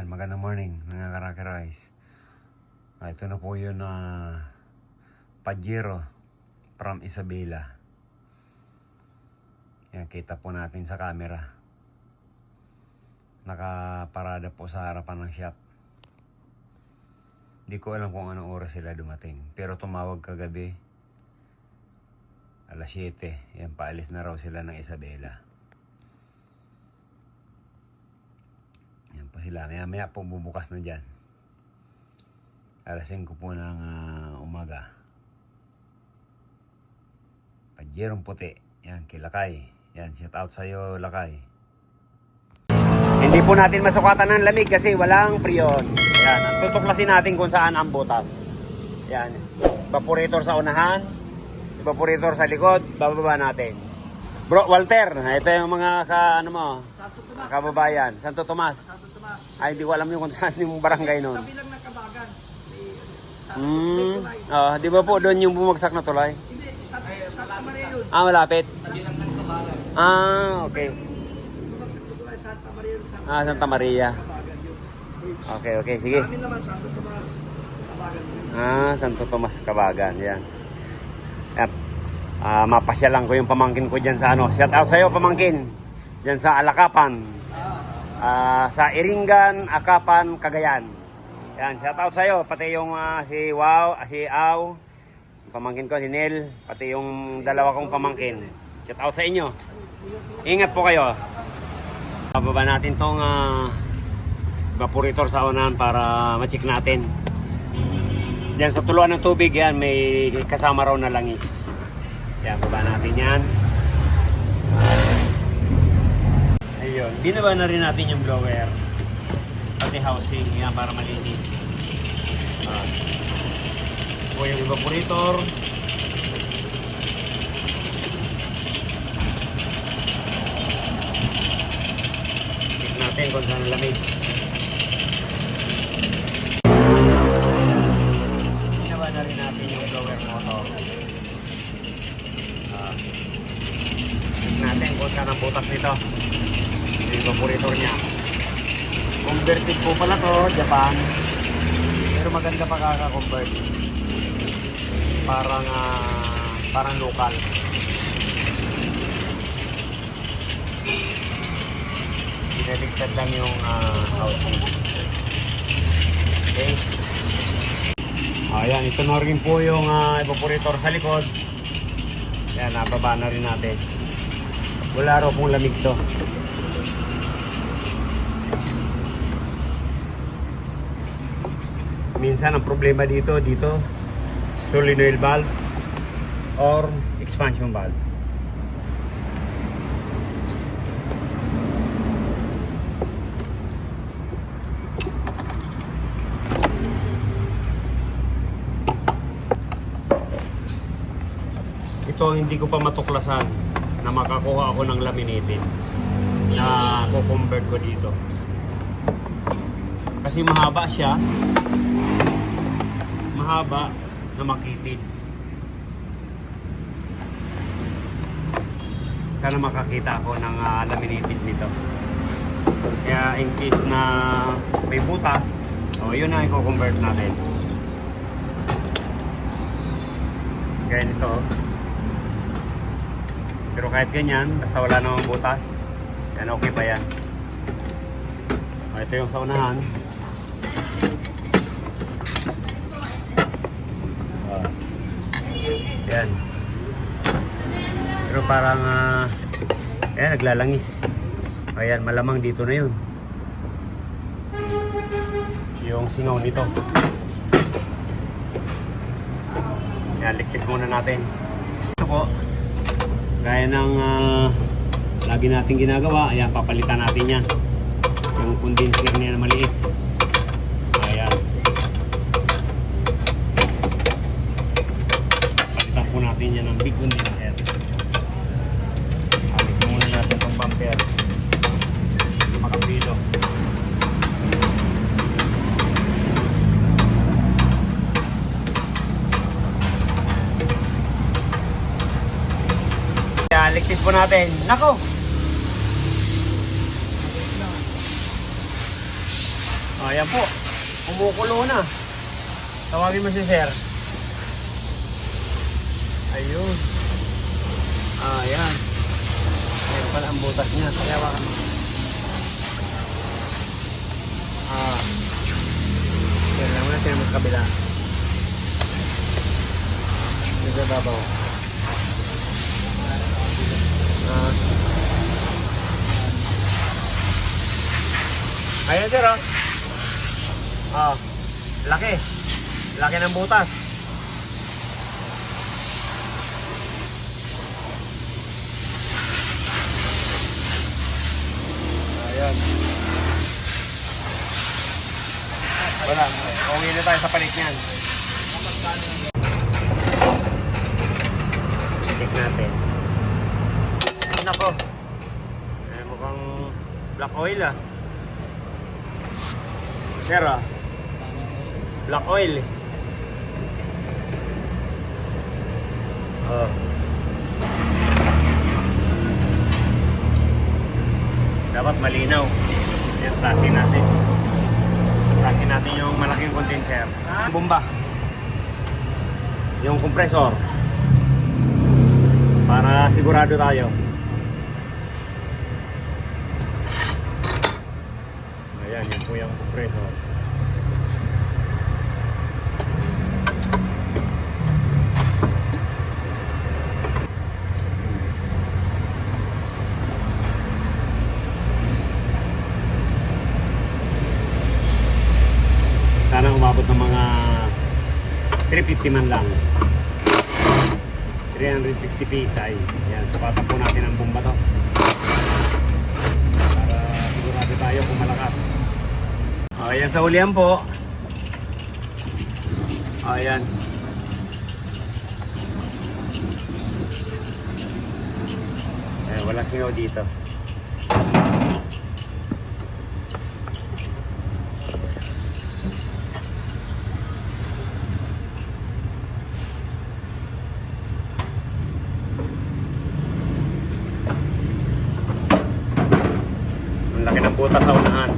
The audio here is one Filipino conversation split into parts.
Ayan, magandang morning mga Karaki-Rice. Ito na po yun na Pajero from Isabela. Ayan, kita po natin sa camera. Nakaparada po sa harapan ng shop. Hindi ko alam kung anong oras sila dumating. Pero tumawag kagabi. Alas 7. Ayan, paalis na raw sila ng Isabela. Ayan po sila. Maya po bubukas na dyan. Alas 5 po ng umaga. Pajerong puti. Yan, kay Lakay. Yan, shout out sa'yo, Lakay. Hindi po natin masukatan ng lamig kasi walang priyon. Yan, ang tutuklasin natin kung saan ang butas. Yan, evaporator sa unahan, evaporator sa likod, bababa natin. Bro, Walter, ito yung mga kababayan. Santo Tomas. Ay, hindi ko alam yung kung saan yung barangay nun. Sabi lang ng Kabagan. Di ba po doon yung bumagsak na tulay? Hindi, Santa Maria yun. Malapit? Sabi lang ng Kabagan. Okay. Bumagsak na tulay, Santa Maria yun. Santa Maria. Kabagan yun. Okay, sige. Sa amin naman, Santo Tomas, Kabagan yun. Santo Tomas, Kabagan. Yan. Yep. Mapasyalan ko yung pamangkin ko dyan sa shout out sa'yo, pamangkin. Dyan sa Alakapan. Sa Iringan, Akapan, Cagayan. Yan, shout out sa'yo. Pati yung si Aw, pamangkin ko, si Nel. Pati yung dalawa kong pamangkin. Shout out sa inyo. Ingat po kayo. Bababa natin tong evaporator sa unahan para ma-check natin. Diyan sa tuluan ng tubig yan, may kasama raw na langis. Yan, baba natin yan. Ayun, binaba na rin natin yung blower. Pati housing, yan para malinis. O yung evaporator. Check natin kung saan lamig. Binaba na rin natin yung blower motor. Check natin kung saan ang butas nito. Yung evaporator niya. Converted po pala to, Japan. Pero maganda pa kaka-convert. Parang local. Pinaligtad lang yung housing. Okay. Ayan, ito na rin po yung evaporator sa likod. Ayan, nababa na rin natin. Wala raw pong lamig to. Minsan ang problema dito solenoid valve or expansion valve. Ito hindi ko pa matuklasan na makakuha ako ng laminated na ko-convert ko dito. Kasi mahaba siya. Mahaba na makitid. Sana makakita ako ng laminated nito. Kaya in case na may butas, yun na i-convert natin. Kaya nito. Pero kahit ganyan, basta wala namang butas, yan okay pa yan. Ito yung sa unahan. Yan. Pero parang naglalangis. Ayan, malamang dito na yun. Yung singaw nito. Yan, ligpis muna natin. Ito po, gaya ng lagi natin ginagawa, ayan, papalitan natin yan. Yung condenser niya na maliit. Ayan. Po natin yan ng big condenser. Alis muna natin itong bumper. Makapilo. Ligpis po natin. Nako! Ayan po. Kumukulo na. Tawagin mo si sir. Ayun. Ayan. Ayan pala ang butas niya. Kaya mo. Yan lang muna sila sa kabila. Ito sa babaw. Ayan sir laki. Laki ng butas. Ayan. Wala. Uwi na tayo sa palit niyan. Check natin. Nako. Mukhang black oil Sir black oil. Dapat malinaw. Yan, tasin natin. Tasin natin yung malaking condenser. Bomba. Yung compressor. Para sigurado tayo. Ayan, yun po yung compressor. Sana umabot ng mga 350 man lang. 350 PSI. Yan, supatan po natin ang bomba to. Para sigurado tayo kung malakas. Ayan sa ulian po. Ayan. Walang singaw dito. Laki ng butas sa unahan.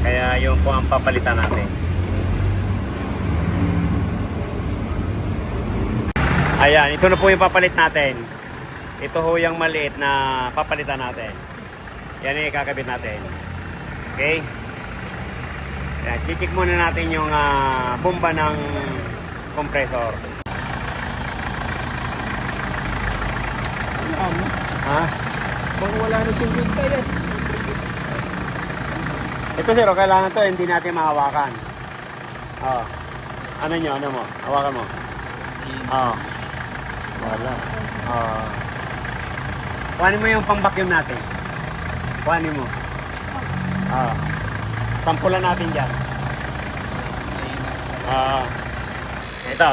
Kaya yun po ang papalitan natin. Ayan, ito na po yung papalit natin. Ito ho yung maliit na papalitan natin. Yan yung ikakabit natin. Okay? Ayan, check muna natin yung bomba ng compressor. Ha? Bang wala na siyang bintay Ito sir, kailangan to hindi natin mahawakan. Ano nyo? Ano mo? Hawakan mo. Wala. Kuhanin mo yung pang-vacuum natin. Kuhanin mo. Sampulan natin dyan. Ito.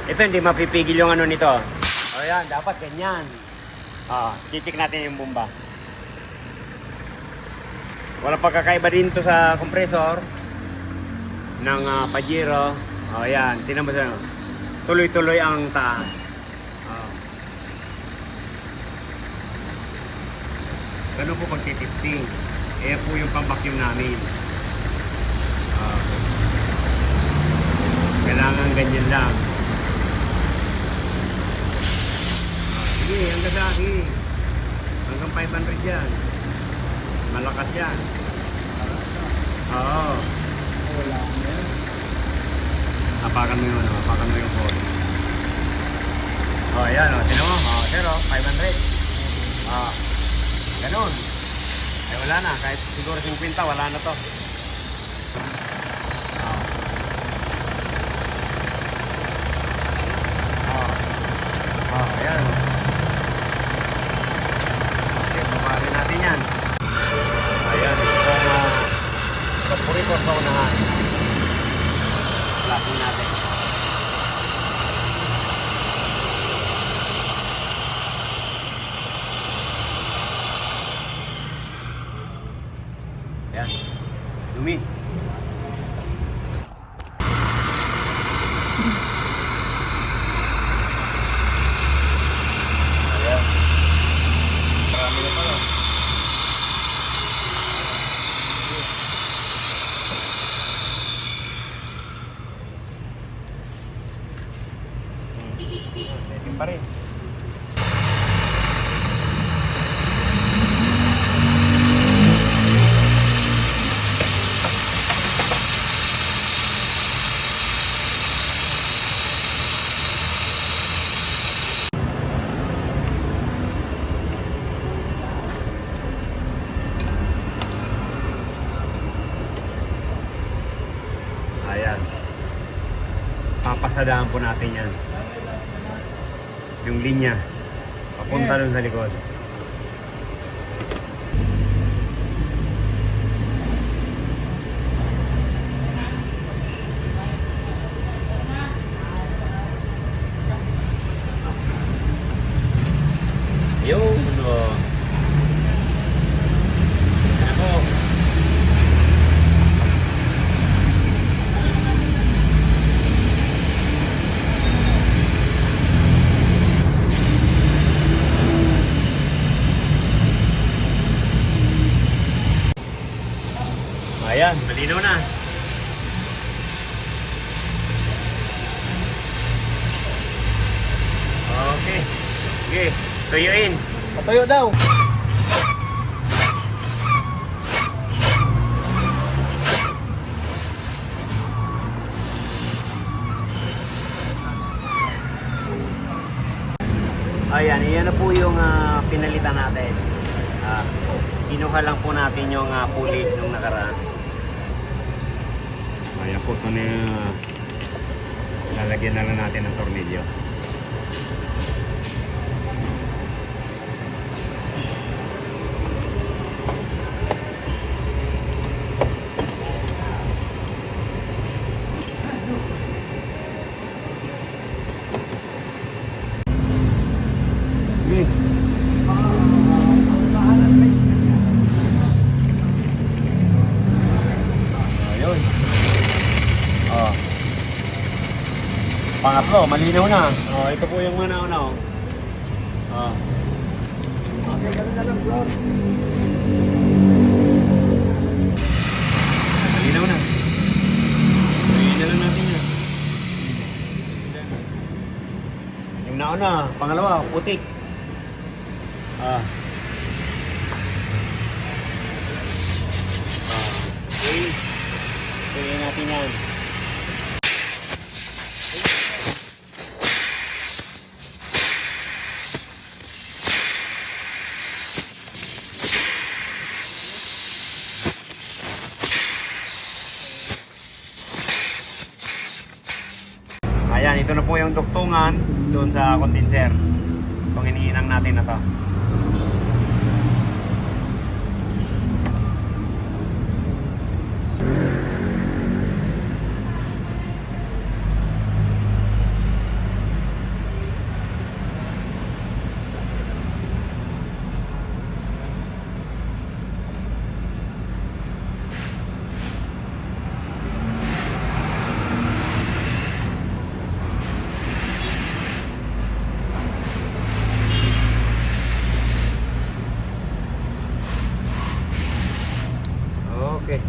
Ito hindi mapipigil yung ano nito. Ayan, dapat ganyan. Titik natin yung bomba. Walang pagkakaiba din to sa compressor ng Pajero. Ayan, tingnan mo siya. Tuloy-tuloy ang taas. Ganun po pag-testing. Ayan po yung pang-vacuum namin. Kailangan ganyan lang. Sige, hanggang dati. Hanggang 500 yan. Malakas yan. Oo. Wala na. Apakan mo yun, apakan mo yung phone. Ayan, tinan mo. Pero, 500. Ganun. Ay, wala na. Kahit siguro 50, wala na to. Ayan. Okay, bumari natin yan. Ayan, itong kapuritor sa unahan. Locking natin. Ayan. pa rin. Ayan. Papasadaan po natin yan. Yung linya. Papunta dun sa likod. Yo, no. Ako. Ayan, malinaw na. Okay. Sige, tuyuin. Patayo daw. Ayan, iyan na po yung pinalitan natin. Kinuha lang po natin yung pulley nung nakaraan. Ayan po, ito na yung lalagyan na lang natin ng tornilyo. Ayun. Oh. Pangatlo, malinaw na. Oh, ito po yung una-una. Oh. Okay, ganun na lang, bro. Malinaw na. Ayun na lang natin yan. Yung nauna, pangalawa, putik. Ah. Okay. Tuloy natin yan. Ayan, ito na po yung dugtungan doon sa condenser. Itong iniinang natin na to. Okay.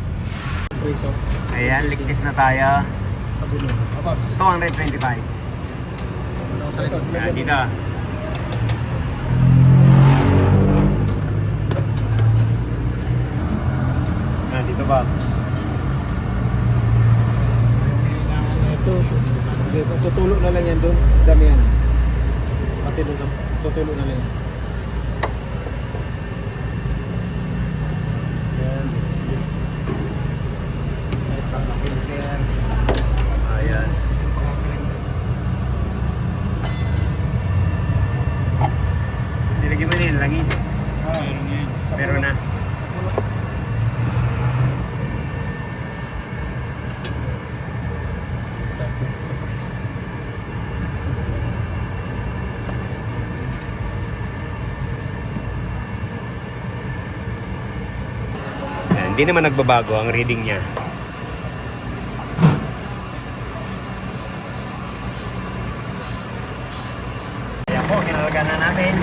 Okay, so. Ayan, ligtis na tayo. Tabulo. Ababs. 225. Ano sa likod? Ayan, dito. Ayan, dito ba? Ito, okay, tutulo na lang yan doon. Dami yan. Pati doon, tutulo na lang yan. Ayan. Nilagyan mo na yun, langis. Meron yan. Meron na. Ayan, hindi naman nagbabago ang reading niya. Ayan po, kinalagan na natin.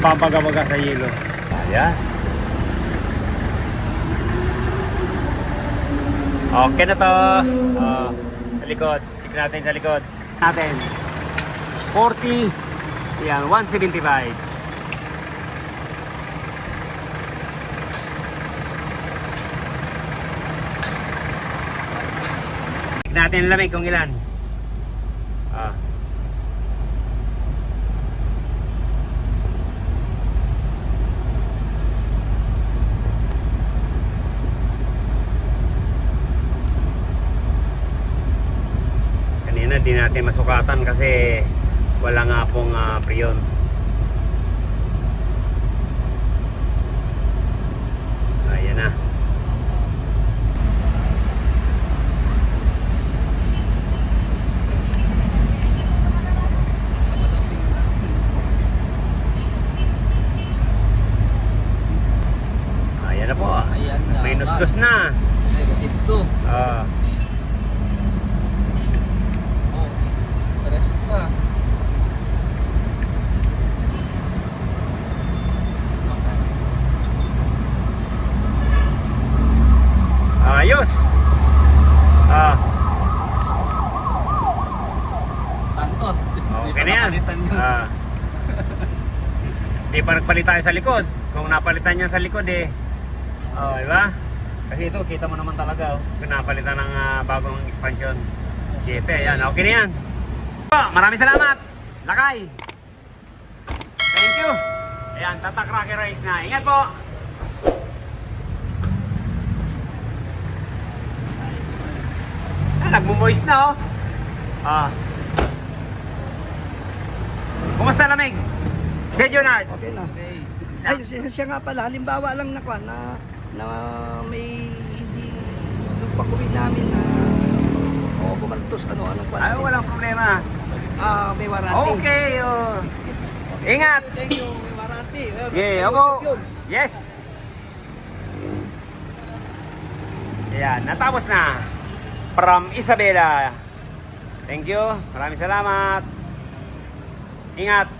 pampagabaga sa yelo. Ayan. Okay na to. Sa likod. Check natin sa likod. Natin. 40. Ayan, 175. Check natin ang lamig kung ilan. Kanina di natin masukatan kasi wala nga pong prion. Ayan na. Ayan na po. Ayan na. Minus dos na. Negative 2. Oh, press pa. Ayos. Tantos. Okay na yan. Di pa nagpalit tayo sa likod. Kung napalitan niya sa likod diba? Kasi ito, kita mo naman talaga kung napalitan ng bagong expansion. 7, ayan, okay na yan. Maraming salamat. Lakay. Thank you. Ayan, Tatak Rocky Rice na. Ingat po. Nagmo-moist na Kumusta lamig? Kay Junard? Okay na. Okay. Ay, siya nga pala, halimbawa lang na may hindi nung pag-uwi namin na bumaltos anong kwan. Ay, walang problema. May warranty. Okay, Ingat. Thank you, may warranty. Yeah, ako. Yes. Ayan, natapos na. From Isabela. Thank you. Maraming salamat. Ingat.